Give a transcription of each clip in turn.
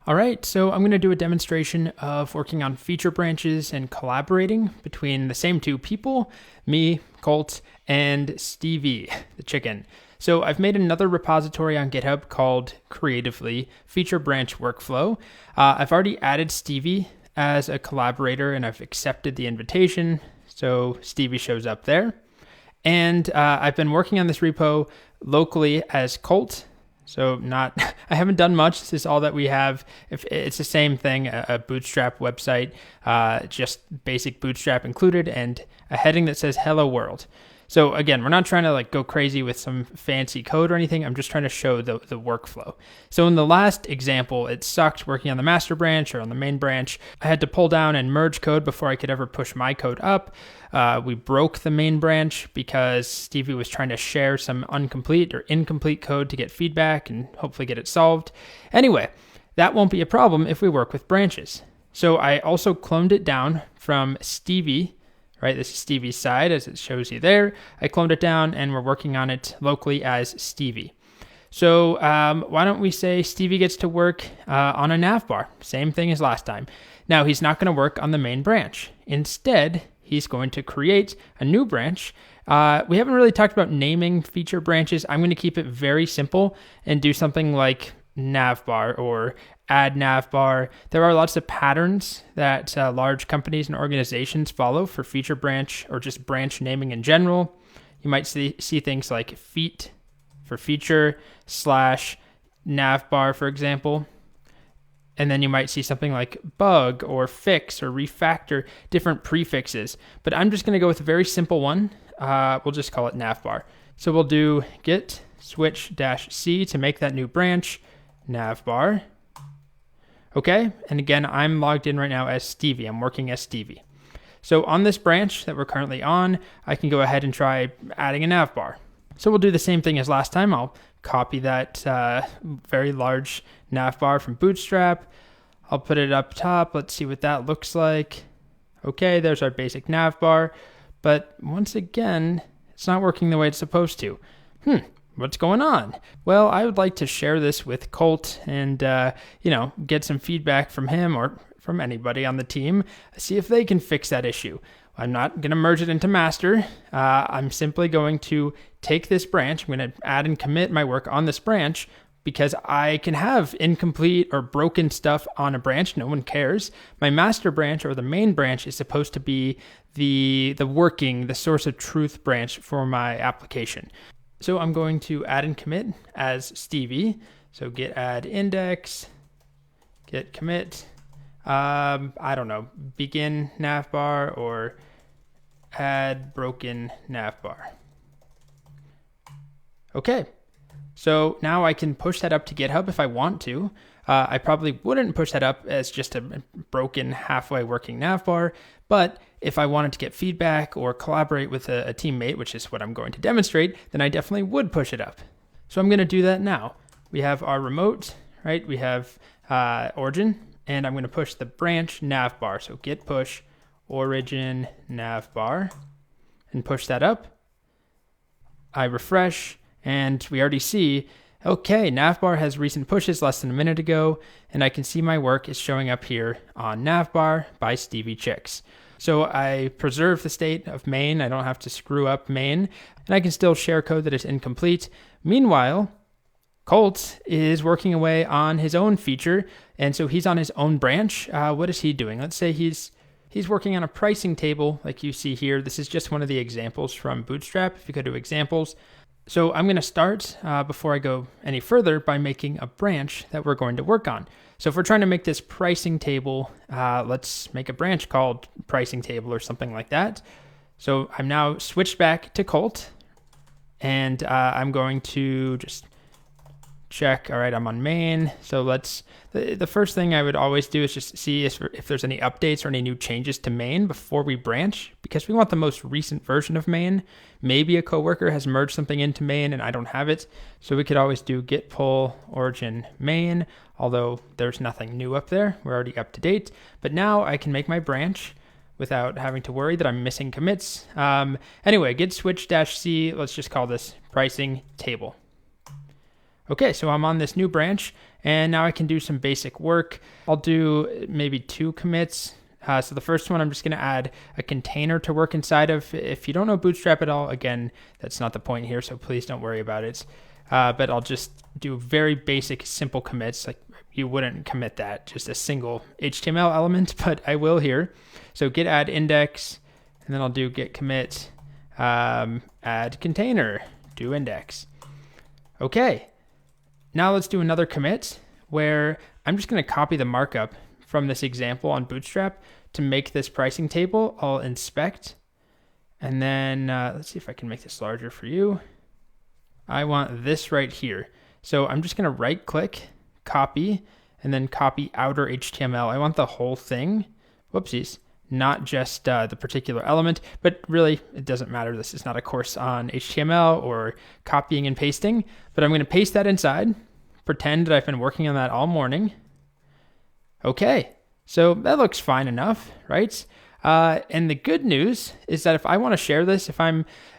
All right, so I'm going to do a demonstration of working on feature branches and collaborating between the same two people, me, Colt, and Stevie, the chicken. So I've made another repository on GitHub called Creatively Feature Branch Workflow. I've already added Stevie as a collaborator and I've accepted the invitation, so Stevie shows up there. And I've been working on this repo locally as Colt. So I haven't done much. This is all that we have. If it's the same thing, a Bootstrap website, just basic Bootstrap included and a heading that says Hello World. So again, we're not trying to go crazy with some fancy code or anything. I'm just trying to show the workflow. So in the last example, it sucked working on the master branch or on the main branch. I had to pull down and merge code before I could ever push my code up. We broke the main branch because Stevie was trying to share some incomplete code to get feedback and hopefully get it solved. Anyway, that won't be a problem if we work with branches. So I also cloned it down from Stevie. Right, this is Stevie's side as it shows you there. I cloned it down and we're working on it locally as Stevie. So why don't we say Stevie gets to work on a navbar, same thing as last time. Now he's not going to work on the main branch. Instead, he's going to create a new branch. We haven't really talked about naming feature branches. I'm going to keep it very simple and do something like navbar or add navbar. There are lots of patterns that large companies and organizations follow for feature branch or just branch naming in general. You might see things like feat for feature / navbar, for example. And then you might see something like bug or fix or refactor, different prefixes. But I'm just going to go with a very simple one. We'll just call it navbar. So we'll do git switch -c to make that new branch, navbar. Okay, and again, I'm logged in right now as Stevie. I'm working as Stevie. So on this branch that we're currently on, I can go ahead and try adding a navbar. So we'll do the same thing as last time. I'll copy that very large navbar from Bootstrap. I'll put it up top. Let's see what that looks like. Okay, there's our basic navbar. But once again, it's not working the way it's supposed to. What's going on? Well, I would like to share this with Colt and, get some feedback from him or from anybody on the team, see if they can fix that issue. I'm not going to merge it into master. I'm simply going to take this branch. I'm going to add and commit my work on this branch because I can have incomplete or broken stuff on a branch. No one cares. My master branch or the main branch is supposed to be the source of truth branch for my application. So I'm going to add and commit as Stevie. So git add index, git commit, begin navbar or add broken navbar. Okay, so now I can push that up to GitHub if I want to. I probably wouldn't push that up as just a broken halfway working navbar, but if I wanted to get feedback or collaborate with a teammate, which is what I'm going to demonstrate, then I definitely would push it up. So I'm going to do that now. We have our remote, right? We have origin, and I'm going to push the branch navbar. So git push origin navbar and push that up. I refresh, and we already see, okay, navbar has recent pushes less than a minute ago, and I can see my work is showing up here on navbar by Stevie Chicks. So I preserve the state of main. I don't have to screw up main, and I can still share code that is incomplete. Meanwhile, Colt is working away on his own feature, and so he's on his own branch. What is he doing? Let's say he's working on a pricing table like you see here. This is just one of the examples from Bootstrap. If you go to examples, so I'm going to start, before I go any further, by making a branch that we're going to work on. So if we're trying to make this pricing table, let's make a branch called pricing table or something like that. So I'm now switched back to Colt, and I'm going to just check. All right, I'm on main. So the first thing I would always do is just see if there's any updates or any new changes to main before we branch, because we want the most recent version of main. Maybe a coworker has merged something into main and I don't have it. So we could always do git pull origin main, although there's nothing new up there. We're already up to date. But now I can make my branch without having to worry that I'm missing commits. Anyway, git switch -c, let's just call this pricing table. Okay, so I'm on this new branch, and now I can do some basic work. I'll do maybe 2 commits. So the first one, I'm just going to add a container to work inside of. If you don't know Bootstrap at all, again, that's not the point here, so please don't worry about it. But I'll just do very basic, simple commits. Like you wouldn't commit that, just a single HTML element, but I will here. So git add index, and then I'll do git commit, add container, do index. Okay. Now let's do another commit where I'm just going to copy the markup from this example on Bootstrap to make this pricing table. I'll inspect, and then let's see if I can make this larger for you. I want this right here. So I'm just going to right click, copy, and then copy outer HTML. I want the whole thing. Whoopsies. Not just the particular element, but really it doesn't matter. This is not a course on HTML or copying and pasting, but I'm going to paste that inside, pretend that I've been working on that all morning. Okay, so that looks fine enough, right? And the good news is that if I want to share this,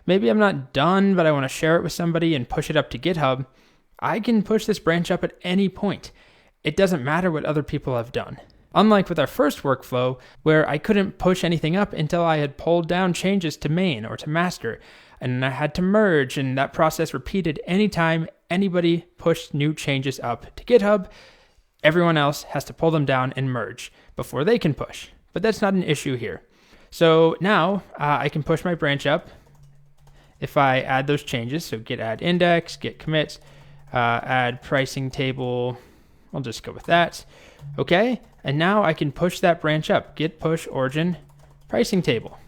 maybe I'm not done, but I want to share it with somebody and push it up to GitHub, I can push this branch up at any point. It doesn't matter what other people have done. Unlike with our first workflow, where I couldn't push anything up until I had pulled down changes to main or to master, and I had to merge, and that process repeated anytime anybody pushed new changes up to GitHub. Everyone else has to pull them down and merge before they can push. But that's not an issue here. So now I can push my branch up if I add those changes. So git add index, git commit, add pricing table. I'll just go with that. Okay, and now I can push that branch up. Git push origin pricing table.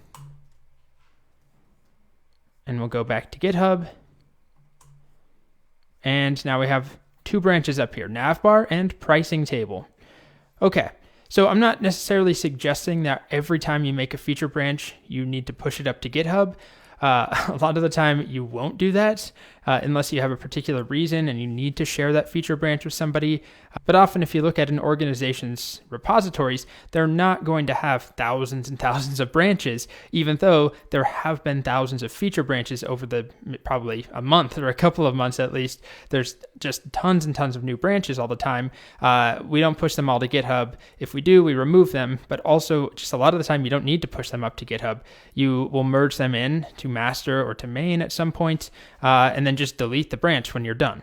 And we'll go back to GitHub. And now we have 2 branches up here, navbar and pricing table. Okay, so I'm not necessarily suggesting that every time you make a feature branch, you need to push it up to GitHub. A lot of the time you won't do that unless you have a particular reason and you need to share that feature branch with somebody. But often if you look at an organization's repositories, they're not going to have thousands and thousands of branches, even though there have been thousands of feature branches over the probably a month or a couple of months at least. There's just tons and tons of new branches all the time. We don't push them all to GitHub. If we do, we remove them, but also just a lot of the time you don't need to push them up to GitHub. You will merge them in to master or to main at some point, and then just delete the branch when you're done.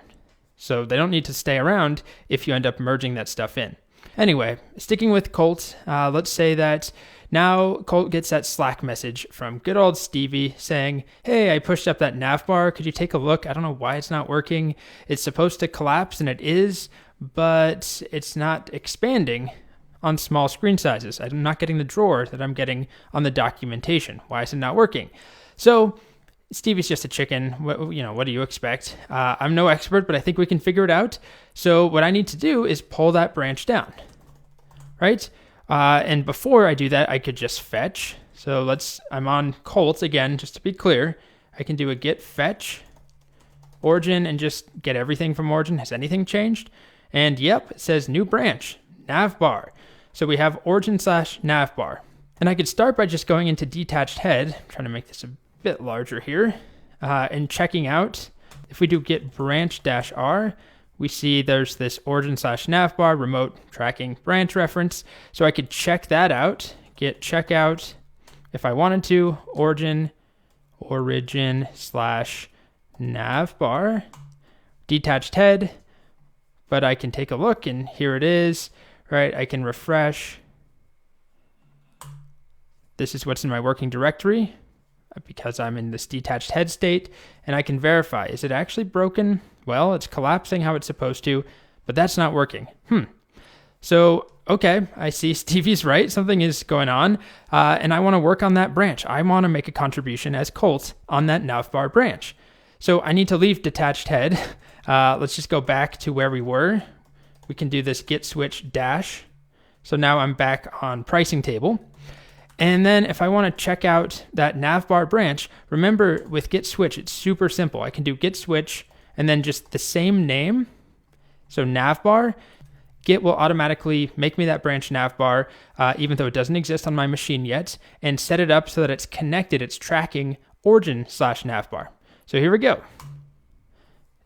So they don't need to stay around if you end up merging that stuff in. Anyway, sticking with Colt, let's say that now Colt gets that Slack message from good old Stevie saying, hey, I pushed up that navbar. Could you take a look? I don't know why it's not working. It's supposed to collapse, and it is, but it's not expanding on small screen sizes. I'm not getting the drawer that I'm getting on the documentation. Why is it not working? So Stevie's just a chicken. What do you expect? I'm no expert, but I think we can figure it out. So what I need to do is pull that branch down, right? And before I do that, I could just fetch. So I'm on Colt again, just to be clear. I can do a git fetch origin and just get everything from origin. Has anything changed? And yep, it says new branch, navbar. So we have origin/navbar. And I could start by just going into detached head. I'm trying to make this a bit larger here, and checking out. If we do git branch-r, we see there's this origin/navbar remote tracking branch reference. So I could check that out, git checkout if I wanted to, origin/navbar, detached head, but I can take a look and here it is, right? I can refresh. This is what's in my working directory, because I'm in this detached head state, and I can verify, is it actually broken? Well, it's collapsing how it's supposed to, but that's not working. So, okay, I see Stevie's right, something is going on, and I want to work on that branch. I want to make a contribution as Colt on that navbar branch. So I need to leave detached head. Let's just go back to where we were. We can do this git switch dash. So now I'm back on pricing table. And then if I want to check out that navbar branch, remember with git switch, it's super simple. I can do git switch and then just the same name. So navbar, Git will automatically make me that branch navbar, even though it doesn't exist on my machine yet, and set it up so that it's connected, it's tracking origin/navbar. So here we go.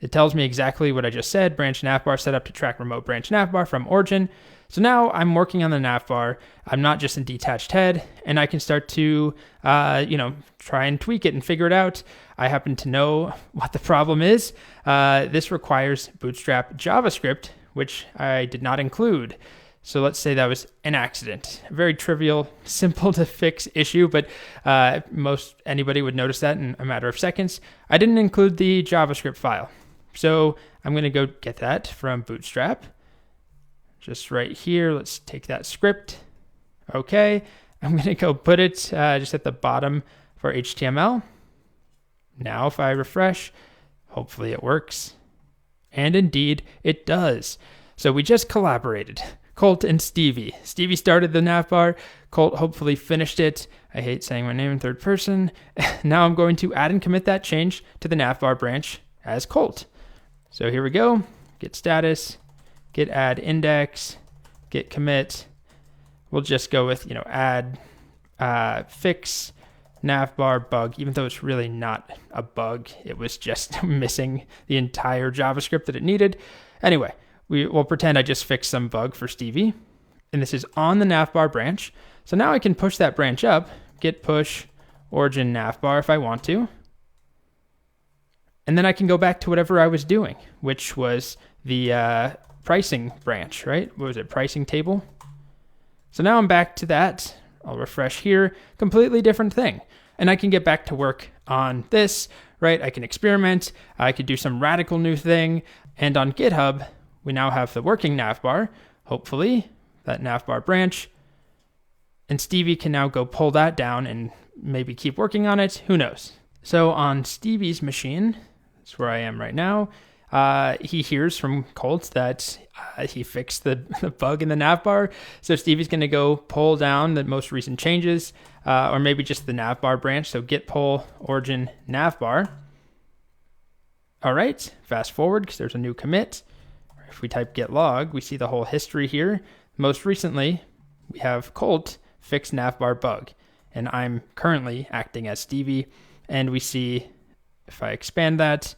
It tells me exactly what I just said, branch navbar set up to track remote branch navbar from origin. So now I'm working on the navbar. I'm not just in detached head, and I can start to, try and tweak it and figure it out. I happen to know what the problem is. This requires Bootstrap JavaScript, which I did not include. So let's say that was an accident. A very trivial, simple to fix issue, but most anybody would notice that in a matter of seconds. I didn't include the JavaScript file. So I'm going to go get that from Bootstrap. Just right here, let's take that script. Okay, I'm going to go put it just at the bottom for HTML. Now if I refresh, hopefully it works. And indeed, it does. So we just collaborated. Colt and Stevie. Stevie started the navbar. Colt hopefully finished it. I hate saying my name in third person. Now I'm going to add and commit that change to the navbar branch as Colt. So here we go. Git status, git add index, git commit. We'll just go with, add fix navbar bug, even though it's really not a bug. It was just missing the entire JavaScript that it needed. Anyway, we'll pretend I just fixed some bug for Stevie. And this is on the navbar branch. So now I can push that branch up, git push origin navbar if I want to. And then I can go back to whatever I was doing, which was the pricing branch, right? What was it? Pricing table. So now I'm back to that. I'll refresh here. Completely different thing. And I can get back to work on this, right? I can experiment. I could do some radical new thing. And on GitHub, we now have the working navbar, hopefully, that navbar branch. And Stevie can now go pull that down and maybe keep working on it. Who knows? So on Stevie's machine, that's where I am right now, he hears from Colt that he fixed the bug in the navbar. So Stevie's going to go pull down the most recent changes, or maybe just the navbar branch. So git pull origin navbar. All right, fast forward because there's a new commit. If we type git log, we see the whole history here. Most recently, we have Colt fix navbar bug, and I'm currently acting as Stevie. And we see, if I expand that,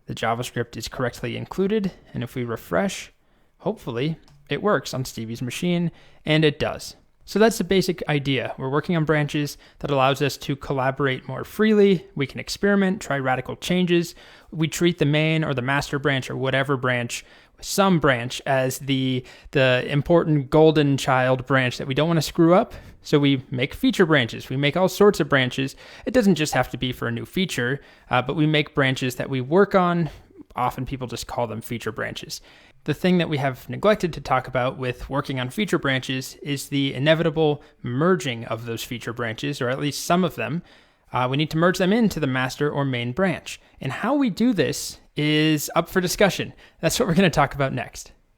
the JavaScript is correctly included. And if we refresh, hopefully it works on Stevie's machine, and it does. So that's the basic idea. We're working on branches that allows us to collaborate more freely. We can experiment, try radical changes. We treat the main or the master branch or whatever branch, some branch, as the important golden child branch that we don't want to screw up. So we make feature branches. We make all sorts of branches. It doesn't just have to be for a new feature, but we make branches that we work on. Often people just call them feature branches. The thing that we have neglected to talk about with working on feature branches is the inevitable merging of those feature branches, or at least some of them. We need to merge them into the master or main branch. And how we do this is up for discussion. That's what we're going to talk about next.